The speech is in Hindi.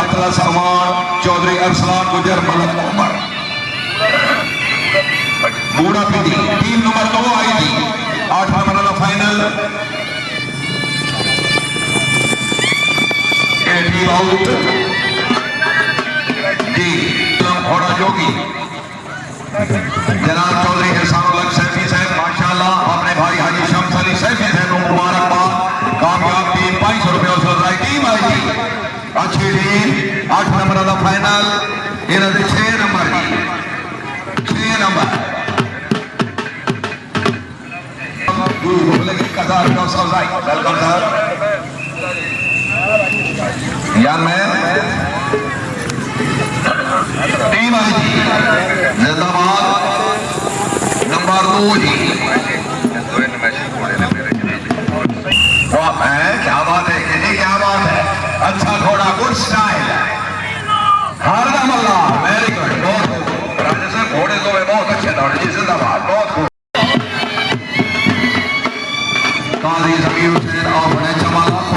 अतलस अमान चौधरी अरसलान गुजर मलक उमर बूढ़ा पीटी टीम नंबर 2 आई थी 8 नंबर वाला फाइनल टीम आउट जी घोड़ा जोगी जनाब चौधरी एहसानुल्लाह सैफी साहब माशाल्लाह अपने भाई हाजी शम्स अली सैफी साहब को मुबारकबाद कामयाब टीम 500 रुपये और टीम आई थी अच्छी टीम 8 नंबर वाला फाइनल इन्होंने 6 नंबर जी 6 नंबर वेलकम सर यार मैं टीम आई थी जिंदाबाद नंबर 2 जी क्या बात है कि क्या बात है अच्छा थोड़ा गुड स्टाइल है हरदम अल्लाह वेरी गुड बहुत राजेश घोड़े तो बहुत अच्छे दौड़े जी जिंदाबाद बहुत खूब काजी जमीर हुसैन ऑफ